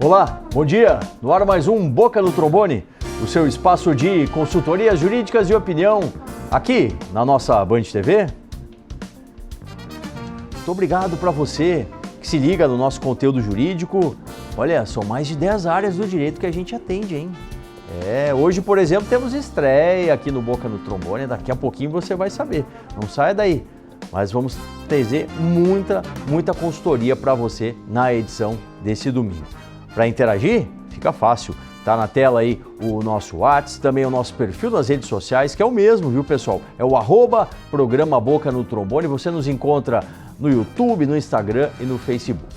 Olá, bom dia. No ar mais um Boca no Trombone, o seu espaço de consultorias jurídicas e opinião aqui na nossa Band TV. Muito obrigado para você que se liga no nosso conteúdo jurídico. Olha, são mais de 10 áreas do direito que a gente atende, hein? Hoje, por exemplo, temos estreia aqui no Boca no Trombone. Daqui a pouquinho você vai saber. Não saia daí. Mas vamos trazer muita consultoria para você na edição desse domingo. Para interagir, fica fácil. Tá na tela aí o nosso WhatsApp, também o nosso perfil nas redes sociais, que é o mesmo, viu, pessoal? É o @programa Boca no Trombone. Você nos encontra no YouTube, no Instagram e no Facebook.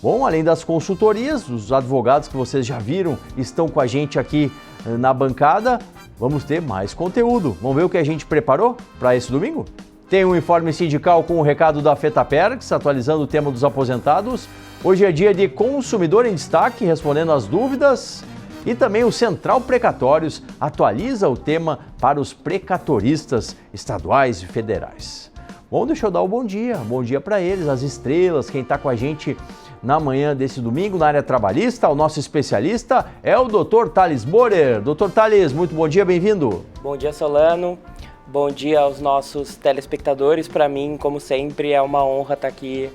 Bom, além das consultorias, os advogados que vocês já viram estão com a gente aqui na bancada. Vamos ter mais conteúdo. Vamos ver o que a gente preparou para esse domingo? Tem um informe sindical com o recado da FETAPERX, atualizando o tema dos aposentados. Hoje é dia de consumidor em destaque, respondendo às dúvidas. E também o Central Precatórios atualiza o tema para os precatoristas estaduais e federais. Bom, deixa eu dar o bom dia para eles, as estrelas, quem está com a gente na manhã desse domingo na área trabalhista. O nosso especialista é o Dr. Thales Borer. Dr. Thales, muito bom dia, bem-vindo. Bom dia, Solano. Bom dia aos nossos telespectadores. Para mim, como sempre, é uma honra estar aqui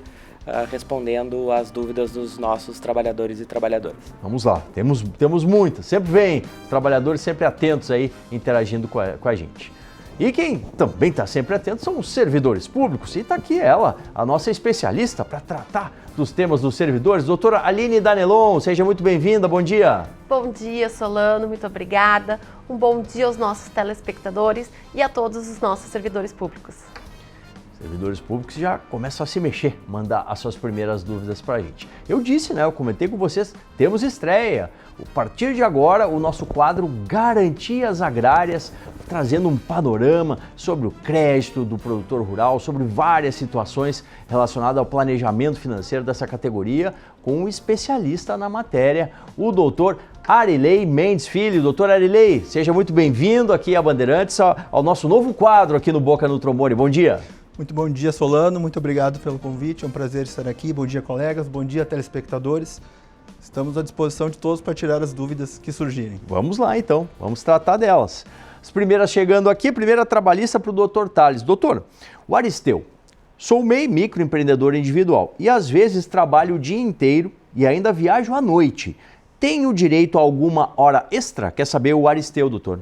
respondendo às dúvidas dos nossos trabalhadores e trabalhadoras. Vamos lá, temos muitas. Sempre vem os trabalhadores sempre atentos aí, interagindo com a gente. E quem também está sempre atento são os servidores públicos. E está aqui ela, a nossa especialista para tratar dos temas dos servidores, doutora Aline Danelon. Seja muito bem-vinda, bom dia. Bom dia, Solano, muito obrigada. Um bom dia aos nossos telespectadores e a todos os nossos servidores públicos. Servidores públicos já começam a se mexer, mandar as suas primeiras dúvidas para a gente. Eu disse, né? Eu comentei com vocês, temos estreia. A partir de agora, o nosso quadro Garantias Agrárias, trazendo um panorama sobre o crédito do produtor rural, sobre várias situações relacionadas ao planejamento financeiro dessa categoria, com um especialista na matéria, o doutor Arilei Mendes Filho. Doutor Arilei, seja muito bem-vindo aqui à Bandeirantes, ao nosso novo quadro aqui no Boca no Trombone. Bom dia. Muito bom dia, Solano. Muito obrigado pelo convite. É um prazer estar aqui. Bom dia, colegas. Bom dia, telespectadores. Estamos à disposição de todos para tirar as dúvidas que surgirem. Vamos lá, então. Vamos tratar delas. As primeiras chegando aqui, primeira trabalhista para o Dr. Thales. Doutor, o Aristeu, sou MEI, microempreendedor individual, e às vezes trabalho o dia inteiro e ainda viajo à noite. Tenho direito a alguma hora extra? Quer saber o Aristeu, doutor?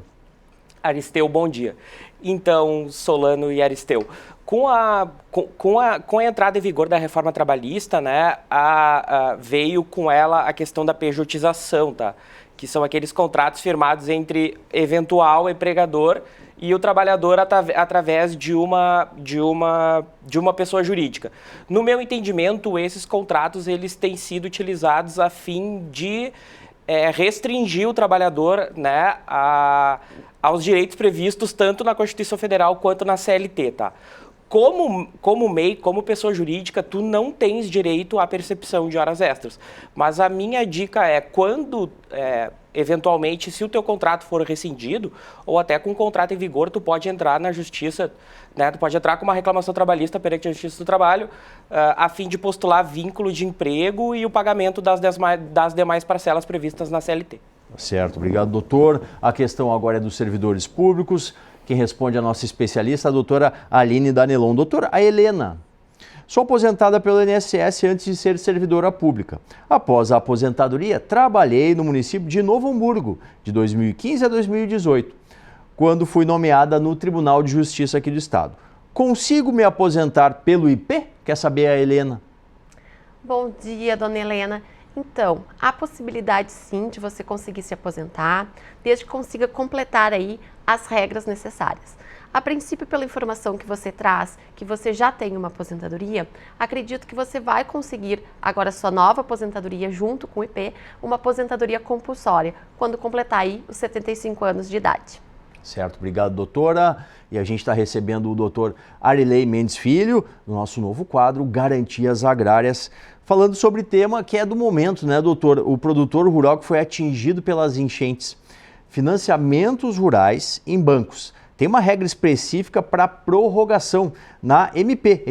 Aristeu, bom dia. Então, Solano e Aristeu, com a entrada em vigor da reforma trabalhista, né, veio com ela a questão da pejotização, tá? Que são aqueles contratos firmados entre eventual empregador e o trabalhador através de uma pessoa jurídica. No meu entendimento, esses contratos eles têm sido utilizados a fim de restringir o trabalhador, né, aos direitos previstos tanto na Constituição Federal quanto na CLT, tá? Como MEI, como pessoa jurídica, tu não tens direito à percepção de horas extras. Mas a minha dica é, quando, eventualmente, se o teu contrato for rescindido, ou até com um contrato em vigor, tu pode entrar na justiça, né? Tu pode entrar com uma reclamação trabalhista perante a Justiça do Trabalho, a fim de postular vínculo de emprego e o pagamento das demais parcelas previstas na CLT. Certo, obrigado, doutor. A questão agora é dos servidores públicos. Quem responde é a nossa especialista, a doutora Aline Danelon. Doutora, a Helena. Sou aposentada pelo INSS antes de ser servidora pública. Após a aposentadoria, trabalhei no município de Novo Hamburgo, de 2015 a 2018, quando fui nomeada no Tribunal de Justiça aqui do Estado. Consigo me aposentar pelo IP? Quer saber a Helena? Bom dia, dona Helena. Então, há possibilidade sim de você conseguir se aposentar, desde que consiga completar aí as regras necessárias. A princípio, pela informação que você traz, que você já tem uma aposentadoria, acredito que você vai conseguir agora sua nova aposentadoria junto com o IP, uma aposentadoria compulsória, quando completar aí os 75 anos de idade. Certo, obrigado, doutora. E a gente está recebendo o doutor Arilei Mendes Filho, no nosso novo quadro Garantias Agrárias, falando sobre tema que é do momento, né, doutor? O produtor rural que foi atingido pelas enchentes. Financiamentos rurais em bancos. Tem uma regra específica para prorrogação na MP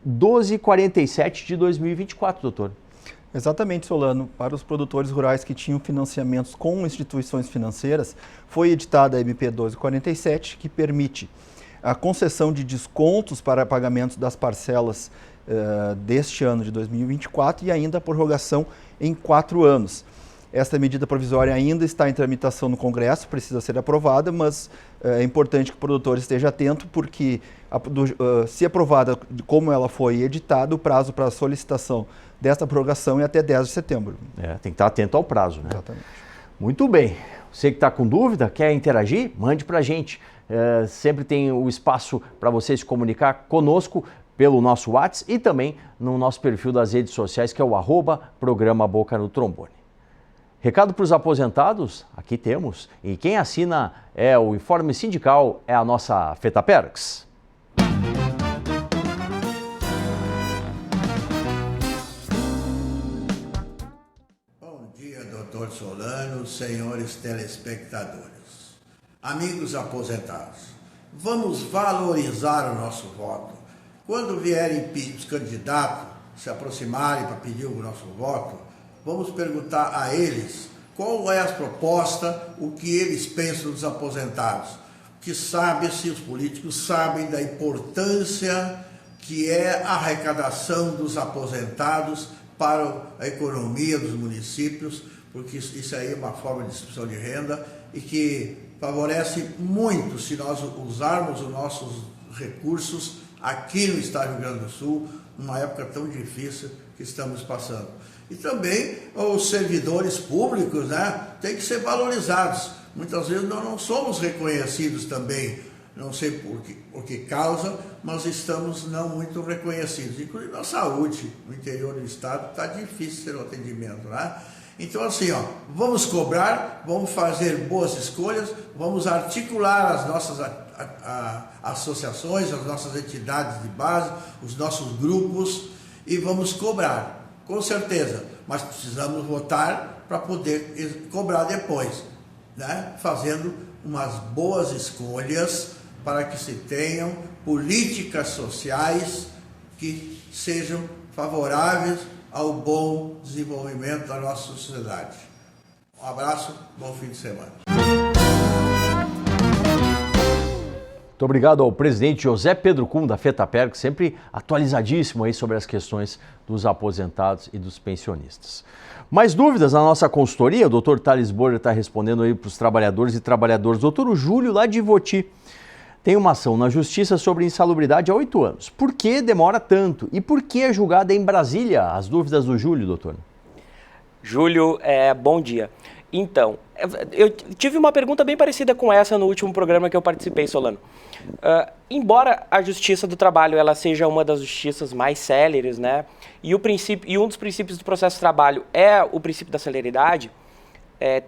1247 de 2024, doutor. Exatamente, Solano. Para os produtores rurais que tinham financiamentos com instituições financeiras, foi editada a MP 1247, que permite a concessão de descontos para pagamentos das parcelas deste ano de 2024 e ainda a prorrogação em 4 anos. Esta medida provisória ainda está em tramitação no Congresso, precisa ser aprovada, mas é importante que o produtor esteja atento, porque se aprovada como ela foi editada, o prazo para a solicitação desta prorrogação é até 10 de setembro. Tem que estar atento ao prazo, né? Exatamente. Muito bem. Você que está com dúvida, quer interagir? Mande para a gente. Sempre tem o espaço para você se comunicar conosco pelo nosso WhatsApp e também no nosso perfil das redes sociais, que é o @programa Boca no Trombone. Recado para os aposentados? Aqui temos. E quem assina o informe sindical é a nossa FETAPERX. Bom dia, doutor Solano, senhores telespectadores. Amigos aposentados, vamos valorizar o nosso voto. Quando vierem os candidatos se aproximarem para pedir o nosso voto, vamos perguntar a eles qual é a proposta, o que eles pensam dos aposentados. Que sabe-se, os políticos sabem da importância que é a arrecadação dos aposentados para a economia dos municípios, porque isso aí é uma forma de distribuição de renda e que favorece muito se nós usarmos os nossos recursos aqui no estado do Rio Grande do Sul, numa época tão difícil que estamos passando. E também os servidores públicos, né, têm que ser valorizados. Muitas vezes nós não somos reconhecidos também, não sei por que causa, mas estamos não muito reconhecidos. Inclusive na saúde, no interior do estado, está difícil ter o atendimento, né? Então assim, vamos cobrar, vamos fazer boas escolhas, vamos articular as nossas associações, as nossas entidades de base, os nossos grupos e vamos cobrar. Com certeza, mas precisamos votar para poder cobrar depois, né? Fazendo umas boas escolhas para que se tenham políticas sociais que sejam favoráveis ao bom desenvolvimento da nossa sociedade. Um abraço, bom fim de semana. Muito obrigado ao presidente José Pedro Kuhn, da FETAPERX, sempre atualizadíssimo aí sobre as questões dos aposentados e dos pensionistas. Mais dúvidas na nossa consultoria? O doutor Thales Borer está respondendo aí para os trabalhadores e trabalhadoras. Doutor Júlio, lá de Ivoti, tem uma ação na Justiça sobre insalubridade há 8 anos. Por que demora tanto? E por que é julgada em Brasília? As dúvidas do Júlio, doutor. Júlio, bom dia. Então, eu tive uma pergunta bem parecida com essa no último programa que eu participei, Solano. Embora a Justiça do Trabalho ela seja uma das justiças mais céleres, né, e um dos princípios do processo de trabalho é o princípio da celeridade,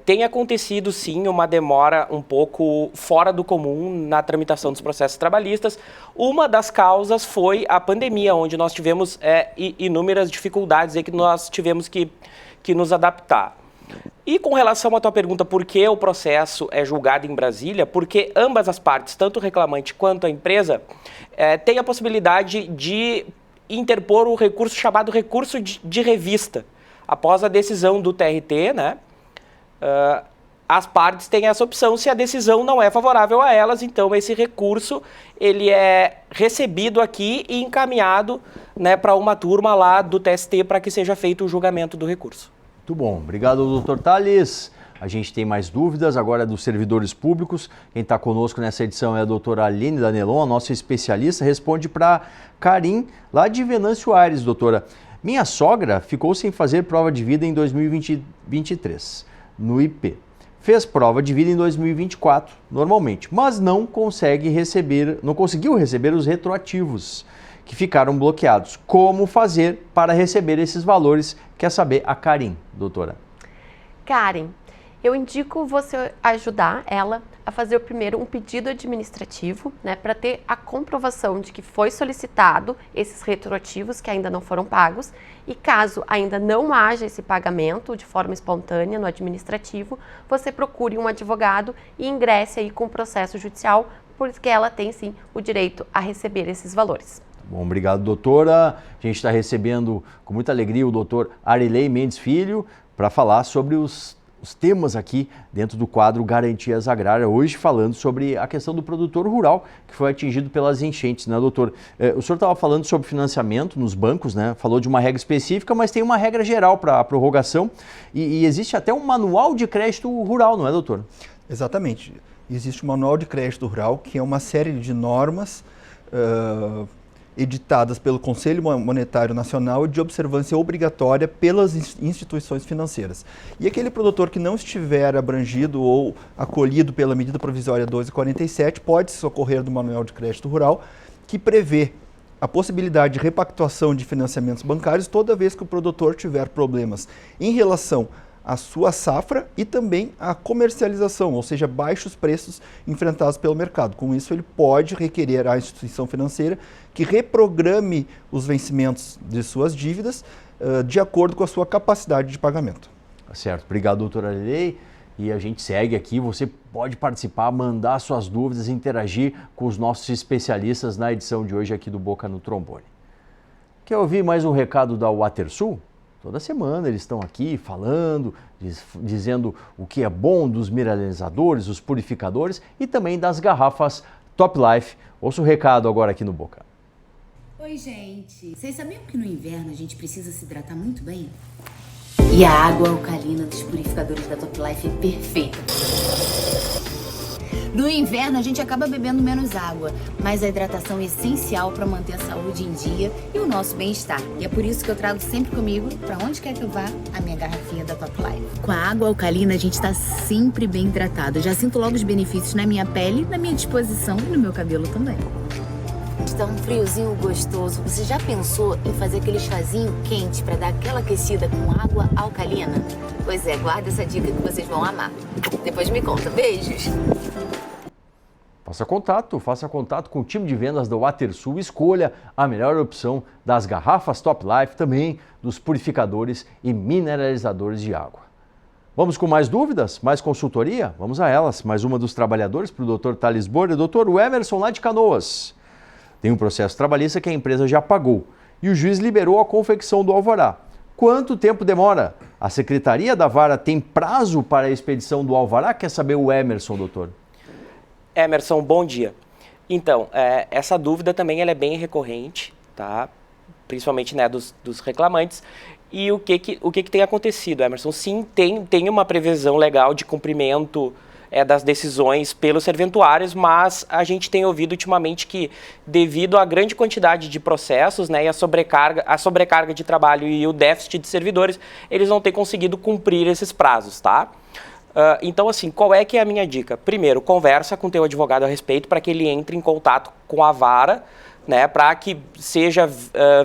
tem acontecido sim uma demora um pouco fora do comum na tramitação dos processos trabalhistas. Uma das causas foi a pandemia, onde nós tivemos inúmeras dificuldades aí que nós tivemos que nos adaptar. E com relação à tua pergunta, por que o processo é julgado em Brasília? Porque ambas as partes, tanto o reclamante quanto a empresa, têm a possibilidade de interpor o recurso chamado recurso de revista. Após a decisão do TRT, né, as partes têm essa opção. Se a decisão não é favorável a elas, então esse recurso ele é recebido aqui e encaminhado, né, para uma turma lá do TST para que seja feito o julgamento do recurso. Muito bom. Obrigado, doutor Thales. A gente tem mais dúvidas agora dos servidores públicos. Quem está conosco nessa edição é a doutora Aline Danelon, a nossa especialista. Responde para Karim, lá de Venâncio Aires, doutora. Minha sogra ficou sem fazer prova de vida em 2023, no IP. Fez prova de vida em 2024, normalmente, mas não conseguiu receber os retroativos, que ficaram bloqueados. Como fazer para receber esses valores? Quer saber a Karim, doutora? Karen, eu indico você ajudar ela a fazer primeiro um pedido administrativo, né, para ter a comprovação de que foi solicitado esses retroativos que ainda não foram pagos, e caso ainda não haja esse pagamento de forma espontânea no administrativo, você procure um advogado e ingresse aí com o processo judicial, porque ela tem sim o direito a receber esses valores. Bom, obrigado, doutora. A gente está recebendo com muita alegria o doutor Arilei Mendes Filho para falar sobre os temas aqui dentro do quadro Garantias Agrárias, hoje falando sobre a questão do produtor rural que foi atingido pelas enchentes, né, doutor? O senhor estava falando sobre financiamento nos bancos, né? Falou de uma regra específica, mas tem uma regra geral para a prorrogação e existe até um manual de crédito rural, não é, doutor? Exatamente. Existe o Manual de Crédito Rural, que é uma série de normas editadas pelo Conselho Monetário Nacional de observância obrigatória pelas instituições financeiras. E aquele produtor que não estiver abrangido ou acolhido pela medida provisória 1247 pode se socorrer do Manual de Crédito Rural, que prevê a possibilidade de repactuação de financiamentos bancários toda vez que o produtor tiver problemas em relação à sua safra e também à comercialização, ou seja, baixos preços enfrentados pelo mercado. Com isso, ele pode requerer à instituição financeira que reprograme os vencimentos de suas dívidas de acordo com a sua capacidade de pagamento. Certo, obrigado, doutor Arilei. E a gente segue aqui, você pode participar, mandar suas dúvidas, interagir com os nossos especialistas na edição de hoje aqui do Boca no Trombone. Quer ouvir mais um recado da WaterSul? Toda semana eles estão aqui falando, dizendo o que é bom dos mineralizadores, os purificadores e também das garrafas Top Life. Ouça o recado agora aqui no Boca. Oi, gente. Vocês sabiam que no inverno a gente precisa se hidratar muito bem? E a água alcalina dos purificadores da Top Life é perfeita. No inverno a gente acaba bebendo menos água, mas a hidratação é essencial para manter a saúde em dia e o nosso bem-estar. E é por isso que eu trago sempre comigo, para onde quer que eu vá, a minha garrafinha da Top Life. Com a água alcalina a gente está sempre bem hidratado. Eu já sinto logo os benefícios na minha pele, na minha disposição e no meu cabelo também. Está um friozinho gostoso. Você já pensou em fazer aquele chazinho quente para dar aquela aquecida com água alcalina? Pois é, guarda essa dica que vocês vão amar. Depois me conta. Beijos! Faça contato com o time de vendas da WaterSul e escolha a melhor opção das garrafas Top Life, também dos purificadores e mineralizadores de água. Vamos com mais dúvidas? Mais consultoria? Vamos a elas. Mais uma dos trabalhadores para o Dr. Thales Borda, Dr. Emerson lá de Canoas. Tem um processo trabalhista que a empresa já pagou e o juiz liberou a confecção do alvará. Quanto tempo demora? A Secretaria da Vara tem prazo para a expedição do alvará? Quer saber o Emerson, doutor? Emerson, bom dia. Então, essa dúvida também ela é bem recorrente, tá? Principalmente, né, dos reclamantes. E o que tem acontecido, Emerson? Sim, tem uma previsão legal de cumprimento das decisões pelos serventuários, mas a gente tem ouvido ultimamente que, devido à grande quantidade de processos, né, e a sobrecarga de trabalho e o déficit de servidores, eles não têm conseguido cumprir esses prazos, tá? Então, assim, qual é que é a minha dica? Primeiro, conversa com o teu advogado a respeito para que ele entre em contato com a vara, né, para que seja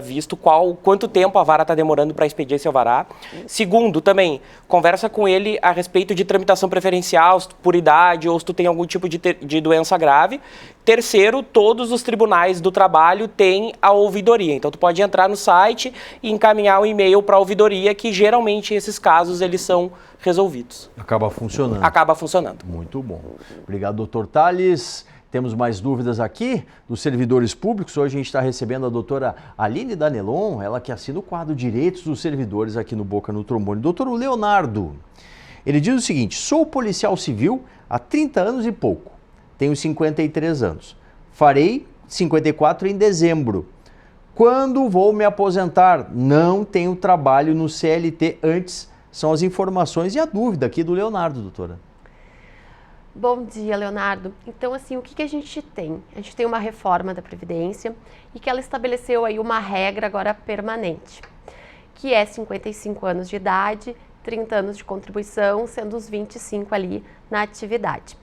visto quanto tempo a vara está demorando para expedir esse alvará. Segundo, também, conversa com ele a respeito de tramitação preferencial, por idade ou se tu tem algum tipo de doença grave. Terceiro, todos os tribunais do trabalho têm a ouvidoria. Então, tu pode entrar no site e encaminhar um e-mail para a ouvidoria, que geralmente esses casos eles são resolvidos. Acaba funcionando. Acaba funcionando. Muito bom. Obrigado, doutor Thales. Temos mais dúvidas aqui dos servidores públicos. Hoje a gente está recebendo a doutora Aline Danelon, ela que assina o quadro Direitos dos Servidores aqui no Boca no Trombone. Doutor Leonardo, ele diz o seguinte: sou policial civil há 30 anos e pouco, tenho 53 anos, farei 54 em dezembro. Quando vou me aposentar? Não tenho trabalho no CLT antes. São as informações e a dúvida aqui do Leonardo, doutora. Bom dia, Leonardo. Então, assim, o que a gente tem? A gente tem uma reforma da Previdência e que ela estabeleceu aí uma regra agora permanente, que é 55 anos de idade, 30 anos de contribuição, sendo os 25 ali na atividade.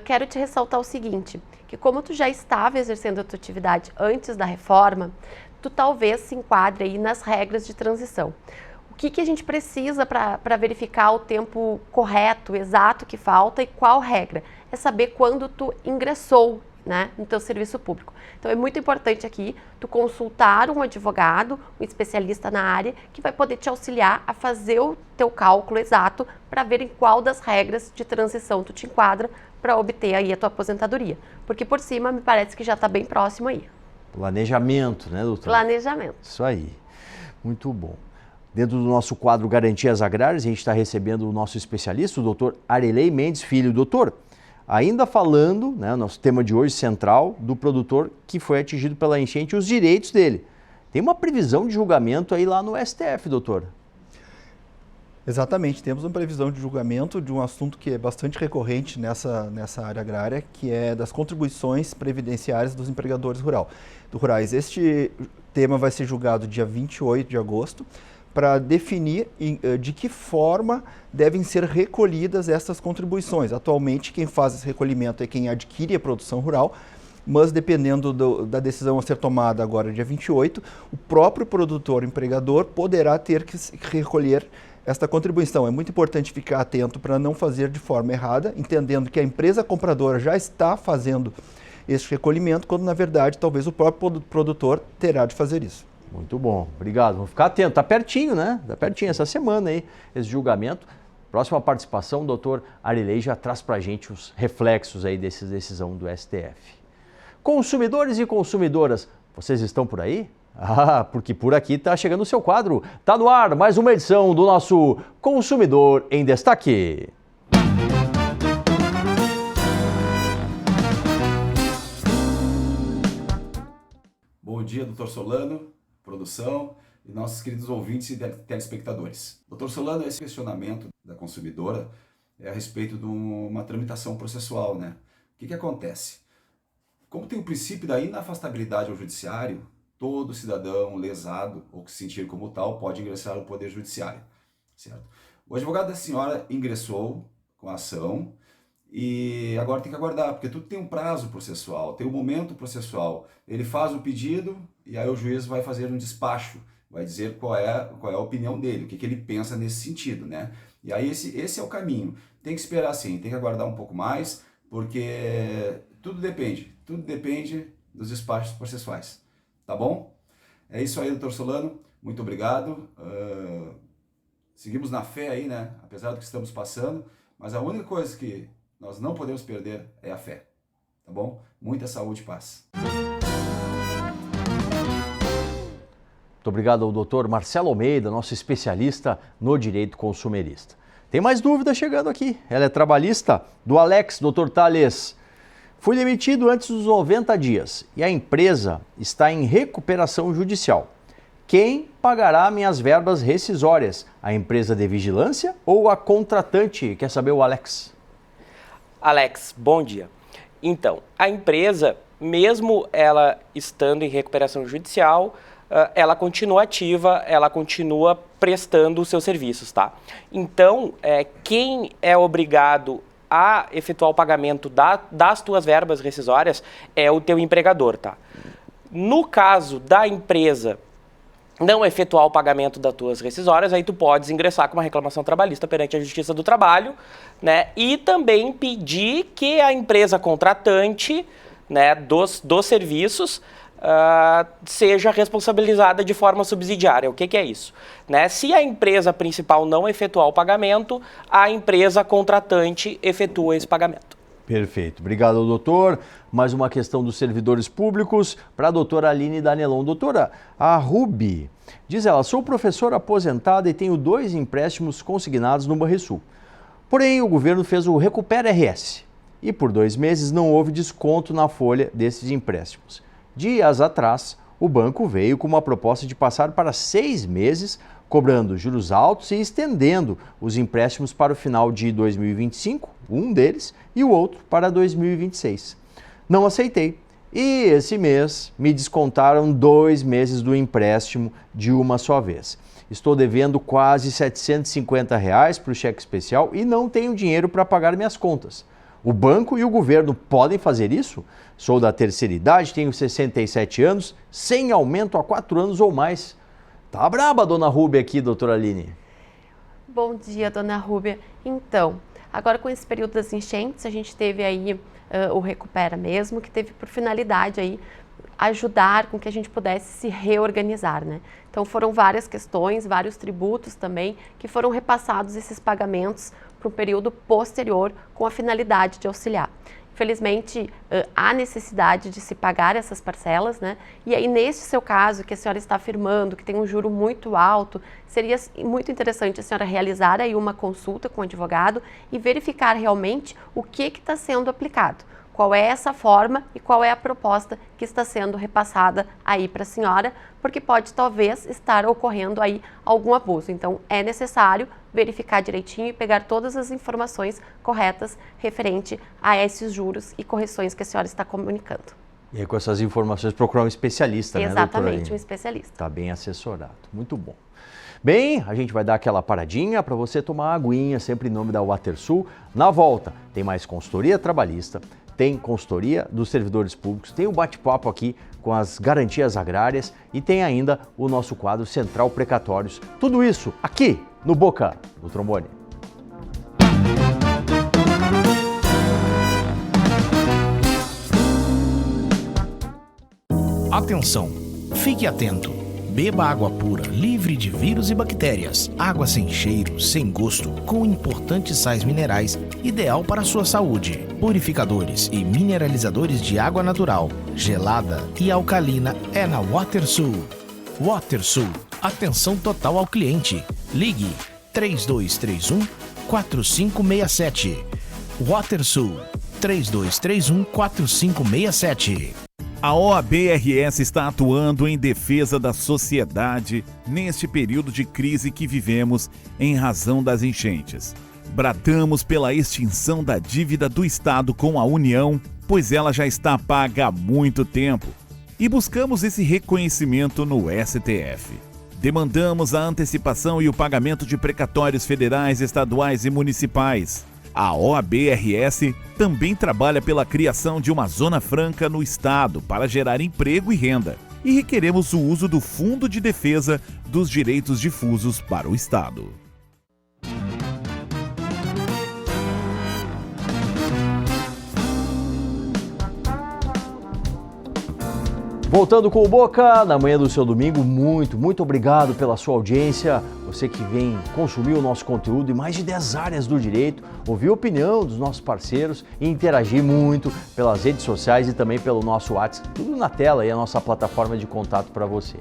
Quero te ressaltar o seguinte, que como tu já estava exercendo a tua atividade antes da reforma, tu talvez se enquadre aí nas regras de transição. O que a gente precisa para verificar o tempo correto, exato que falta e qual regra? É saber quando tu ingressou, né, no teu serviço público. Então é muito importante aqui tu consultar um advogado, um especialista na área, que vai poder te auxiliar a fazer o teu cálculo exato para ver em qual das regras de transição tu te enquadra para obter aí a tua aposentadoria. Porque por cima me parece que já está bem próximo aí. Planejamento, né, doutor? Planejamento. Isso aí. Muito bom. Dentro do nosso quadro Garantias Agrárias, a gente está recebendo o nosso especialista, o doutor Arelei Mendes Filho. Doutor, ainda falando, né, nosso tema de hoje central, do produtor que foi atingido pela enchente e os direitos dele. Tem uma previsão de julgamento aí lá no STF, doutor? Exatamente, temos uma previsão de julgamento de um assunto que é bastante recorrente nessa área agrária, que é das contribuições previdenciárias dos empregadores rurais. Este tema vai ser julgado dia 28 de agosto, para definir de que forma devem ser recolhidas essas contribuições. Atualmente, quem faz esse recolhimento é quem adquire a produção rural, mas dependendo da decisão a ser tomada agora, dia 28, o próprio produtor empregador poderá ter que recolher esta contribuição. É muito importante ficar atento para não fazer de forma errada, entendendo que a empresa compradora já está fazendo esse recolhimento, quando na verdade talvez o próprio produtor terá de fazer isso. Muito bom, obrigado. Vamos ficar atento, tá pertinho, né? Tá pertinho essa semana aí, esse julgamento. Próxima participação, o doutor Arelei já traz pra gente os reflexos aí dessa decisão do STF. Consumidores e consumidoras, vocês estão por aí? Ah, porque por aqui está chegando o seu quadro. Tá no ar mais uma edição do nosso Consumidor em Destaque. Bom dia, doutor Solano, produção e nossos queridos ouvintes e telespectadores. Doutor Solano, esse questionamento da consumidora é a respeito de uma tramitação processual, né? O que acontece? Como tem o princípio da inafastabilidade ao judiciário, todo cidadão lesado ou que se sentir como tal pode ingressar ao Poder Judiciário, certo? O advogado da senhora ingressou com a ação e agora tem que aguardar, porque tudo tem um prazo processual, tem um momento processual. Ele faz o pedido e aí o juiz vai fazer um despacho, vai dizer qual é a opinião dele, o que ele pensa nesse sentido, né? E aí esse é o caminho. Tem que esperar sim, tem que aguardar um pouco mais, porque tudo depende dos despachos processuais. Tá bom? É isso aí, doutor Solano. Muito obrigado. Seguimos na fé aí, né? Apesar do que estamos passando. Mas a única coisa que nós não podemos perder é a fé. Tá bom? Muita saúde e paz. Muito obrigado ao doutor Marcelo Almeida, nosso especialista no direito consumerista. Tem mais dúvida chegando aqui. Ela é trabalhista do Alex, doutor Thales. Fui demitido antes dos 90 dias e a empresa está em recuperação judicial. Quem pagará minhas verbas rescisórias? A empresa de vigilância ou a contratante? Quer saber o Alex? Alex, bom dia. Então, a empresa, mesmo ela estando em recuperação judicial, ela continua ativa, ela continua prestando os seus serviços, tá? Então, quem é obrigado a efetuar o pagamento das tuas verbas rescisórias é o teu empregador, tá? No caso da empresa não efetuar o pagamento das tuas rescisórias, aí tu podes ingressar com uma reclamação trabalhista perante a Justiça do Trabalho, né? E também pedir que a empresa contratante, né, dos serviços seja responsabilizada de forma subsidiária. O que é isso? Né? Se a empresa principal não efetuar o pagamento, a empresa contratante efetua esse pagamento. Perfeito. Obrigado, doutor. Mais uma questão dos servidores públicos para a doutora Aline Danelon. Doutora, a Ruby, diz ela, sou professora aposentada e tenho 2 empréstimos consignados no Banrisul. Porém, o governo fez o Recupera RS e por 2 meses não houve desconto na folha desses empréstimos. Dias atrás, o banco veio com uma proposta de passar para 6 meses, cobrando juros altos e estendendo os empréstimos para o final de 2025, um deles, e o outro para 2026. Não aceitei. E esse mês me descontaram 2 meses do empréstimo de uma só vez. Estou devendo quase R$ 750 para o cheque especial e não tenho dinheiro para pagar minhas contas. O banco e o governo podem fazer isso? Sou da terceira idade, tenho 67 anos, sem aumento há 4 anos ou mais. Tá braba a dona Rúbia aqui, doutora Aline. Bom dia, dona Rúbia. Então, agora com esse período das enchentes, a gente teve aí o Recupera mesmo, que teve por finalidade aí ajudar com que a gente pudesse se reorganizar, né? Então foram várias questões, vários tributos também, que foram repassados esses pagamentos para um período posterior com a finalidade de auxiliar. Infelizmente, há necessidade de se pagar essas parcelas, né? E aí, nesse seu caso, que a senhora está afirmando que tem um juro muito alto, seria muito interessante a senhora realizar aí uma consulta com o advogado e verificar realmente o que está sendo aplicado. Qual é essa forma e qual é a proposta que está sendo repassada aí para a senhora, porque pode talvez estar ocorrendo aí algum abuso. Então, é necessário verificar direitinho e pegar todas as informações corretas referente a esses juros e correções que a senhora está comunicando. E aí, com essas informações, procurar um especialista, né, doutora? Exatamente, um especialista. Está bem assessorado. Muito bom. Bem, a gente vai dar aquela paradinha para você tomar uma aguinha, sempre em nome da WaterSul. Na volta, tem mais consultoria trabalhista, tem consultoria dos servidores públicos, tem um bate-papo aqui com as garantias agrárias e tem ainda o nosso quadro Central Precatórios. Tudo isso aqui no Boca do Trombone. Atenção, fique atento. Beba água pura, livre de vírus e bactérias. Água sem cheiro, sem gosto, com importantes sais minerais, ideal para a sua saúde. Purificadores e mineralizadores de água natural, gelada e alcalina é na WaterSul. WaterSul, atenção total ao cliente. Ligue 3231-4567. WaterSul, 3231-4567. A OAB-RS está atuando em defesa da sociedade neste período de crise que vivemos em razão das enchentes. Bradamos pela extinção da dívida do Estado com a União, pois ela já está paga há muito tempo, e buscamos esse reconhecimento no STF. Demandamos a antecipação e o pagamento de precatórios federais, estaduais e municipais. A OAB-RS também trabalha pela criação de uma zona franca no Estado para gerar emprego e renda. E requeremos o uso do Fundo de Defesa dos Direitos Difusos para o Estado. Voltando com o Boca, na manhã do seu domingo, muito obrigado pela sua audiência. Você que vem consumir o nosso conteúdo em mais de 10 áreas do direito, ouvir a opinião dos nossos parceiros e interagir muito pelas redes sociais e também pelo nosso WhatsApp. Tudo na tela e a nossa plataforma de contato para você.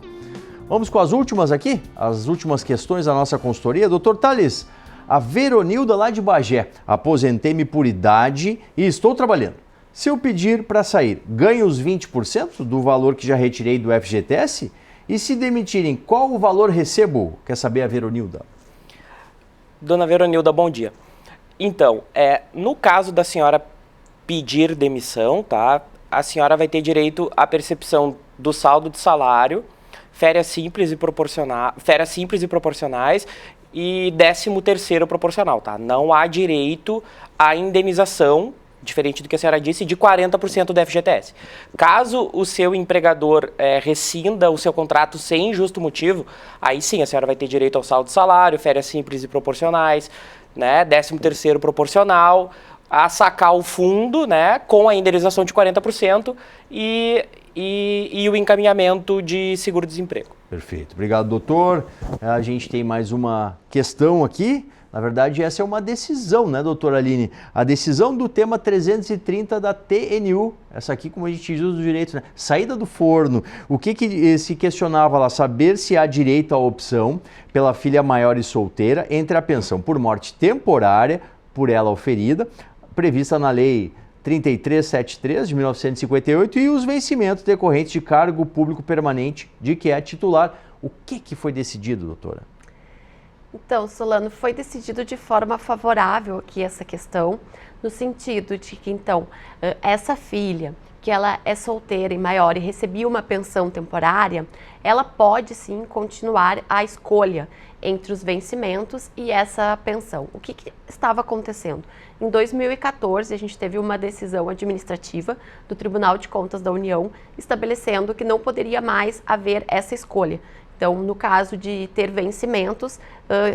Vamos com as últimas aqui, as últimas questões da nossa consultoria. Doutor Thales, a Veronilda lá de Bagé, aposentei-me por idade e estou trabalhando. Se eu pedir para sair, ganho os 20% do valor que já retirei do FGTS? E se demitirem, qual o valor recebo? Quer saber a Veronilda? Dona Veronilda, bom dia. Então, no caso da senhora pedir demissão, tá? A senhora vai ter direito à percepção do saldo de salário, férias simples e proporcionais e 13º proporcional, tá? Não há direito à indenização, diferente do que a senhora disse, de 40% do FGTS. Caso o seu empregador rescinda o seu contrato sem justo motivo, aí sim a senhora vai ter direito ao saldo de salário, férias simples e proporcionais, né, 13º proporcional, a sacar o fundo, né, com a indenização de 40% e o encaminhamento de seguro-desemprego. Perfeito. Obrigado, doutor. A gente tem mais uma questão aqui. Na verdade, essa é uma decisão, né, doutora Aline? A decisão do tema 330 da TNU, essa aqui, como a gente diz os direitos, né? Saída do forno. O que se questionava lá? Saber se há direito à opção pela filha maior e solteira entre a pensão por morte temporária, por ela oferida, prevista na Lei 3373 de 1958, e os vencimentos decorrentes de cargo público permanente de que é titular. O que foi decidido, doutora? Então, Solano, foi decidido de forma favorável aqui essa questão, no sentido de que, então, essa filha, que ela é solteira e maior e recebia uma pensão temporária, ela pode sim continuar a escolha entre os vencimentos e essa pensão. O que estava acontecendo? Em 2014, a gente teve uma decisão administrativa do Tribunal de Contas da União estabelecendo que não poderia mais haver essa escolha. Então, no caso de ter vencimentos,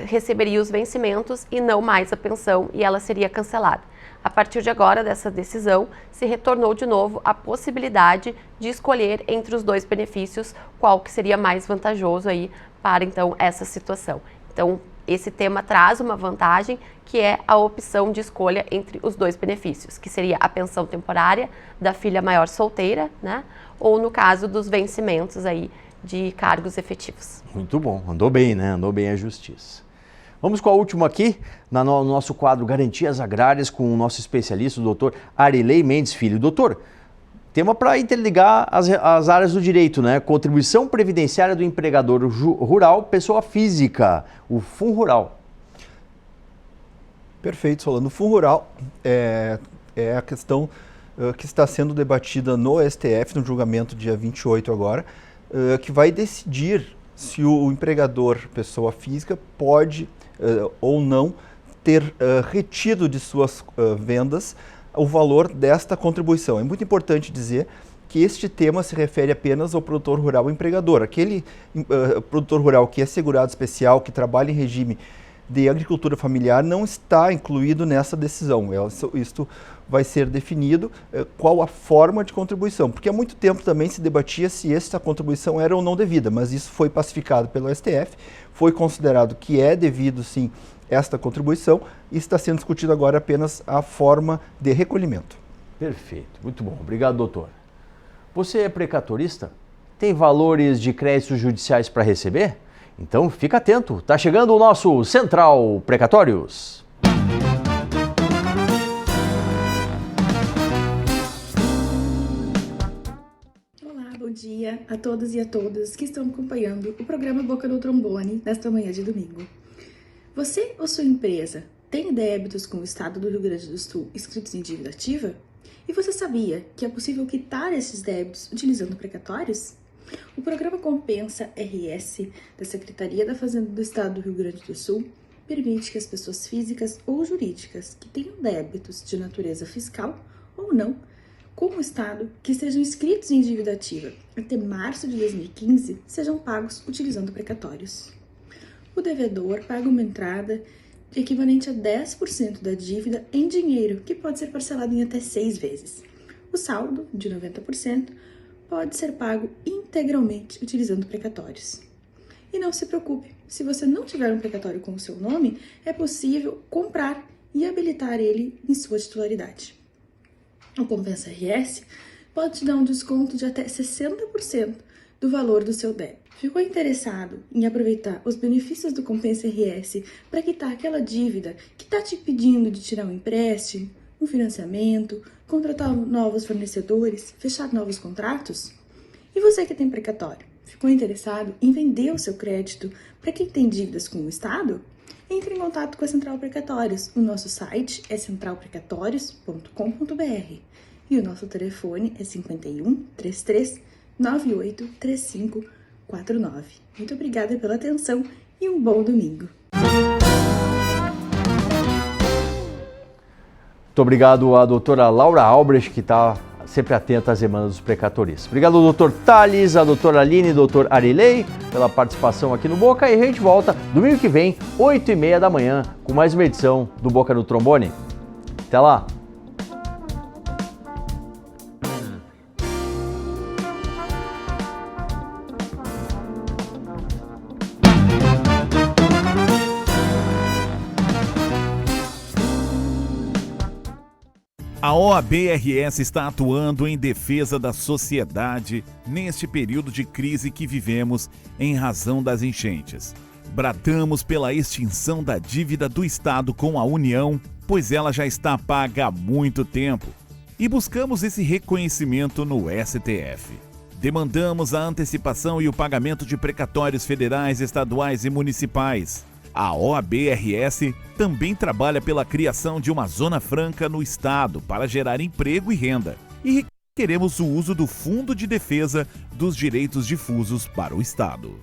receberia os vencimentos e não mais a pensão, e ela seria cancelada. A partir de agora, dessa decisão, se retornou de novo a possibilidade de escolher entre os dois benefícios qual que seria mais vantajoso aí para, então, essa situação. Então, esse tema traz uma vantagem, que é a opção de escolha entre os 2 benefícios, que seria a pensão temporária da filha maior solteira, né? Ou no caso dos vencimentos aí de cargos efetivos. Muito bom, andou bem, né? Andou bem a justiça. Vamos com a última aqui, no nosso quadro Garantias Agrárias, com o nosso especialista, o doutor Arilei Mendes Filho. Doutor, tema para interligar as áreas do direito, né? Contribuição previdenciária do empregador rural, pessoa física, o FUNRural. Perfeito, Solano. O FUNRural é a questão que está sendo debatida no STF, no julgamento dia 28 agora, que vai decidir se o empregador, pessoa física, pode ou não ter retido de suas vendas o valor desta contribuição. É muito importante dizer que este tema se refere apenas ao produtor rural empregador. Aquele produtor rural que é segurado especial, que trabalha em regime de agricultura familiar, não está incluído nessa decisão. Isto vai ser definido qual a forma de contribuição, porque há muito tempo também se debatia se esta contribuição era ou não devida, mas isso foi pacificado pelo STF, foi considerado que é devido sim esta contribuição e está sendo discutido agora apenas a forma de recolhimento. Perfeito, muito bom. Obrigado, doutor. Você é precatorista? Tem valores de créditos judiciais para receber? Então fica atento, está chegando o nosso Central Precatórios. Olá, bom dia a todos e a todas que estão acompanhando o programa Boca no Trombone nesta manhã de domingo. Você ou sua empresa tem débitos com o Estado do Rio Grande do Sul inscritos em dívida ativa? E você sabia que é possível quitar esses débitos utilizando precatórios? O programa Compensa RS da Secretaria da Fazenda do Estado do Rio Grande do Sul permite que as pessoas físicas ou jurídicas que tenham débitos de natureza fiscal ou não com o Estado que estejam inscritos em dívida ativa até março de 2015 sejam pagos utilizando precatórios. O devedor paga uma entrada equivalente a 10% da dívida em dinheiro, que pode ser parcelado em até 6 vezes. O saldo, de 90%, pode ser pago integralmente utilizando precatórios. E não se preocupe, se você não tiver um precatório com o seu nome, é possível comprar e habilitar ele em sua titularidade. O Compensa RS pode te dar um desconto de até 60% do valor do seu débito. Ficou interessado em aproveitar os benefícios do Compensa RS para quitar aquela dívida que está te pedindo de tirar um empréstimo, um financiamento, contratar novos fornecedores, fechar novos contratos? E você que tem precatório, ficou interessado em vender o seu crédito para quem tem dívidas com o Estado? Entre em contato com a Central Precatórios. O nosso site é centralprecatórios.com.br e o nosso telefone é 51 33 98 35 49. Muito obrigada pela atenção e um bom domingo. Muito obrigado à doutora Laura Albrecht, que está sempre atenta às demandas dos precatoristas. Obrigado ao doutor Thales, à doutora Aline e ao doutor Arilei pela participação aqui no Boca. E a gente volta domingo que vem, 8h30 da manhã, com mais uma edição do Boca no Trombone. Até lá! A OAB-RS está atuando em defesa da sociedade neste período de crise que vivemos em razão das enchentes. Bradamos pela extinção da dívida do Estado com a União, pois ela já está paga há muito tempo. E buscamos esse reconhecimento no STF. Demandamos a antecipação e o pagamento de precatórios federais, estaduais e municipais. A OAB-RS também trabalha pela criação de uma zona franca no Estado para gerar emprego e renda. E requeremos o uso do Fundo de Defesa dos Direitos Difusos para o Estado.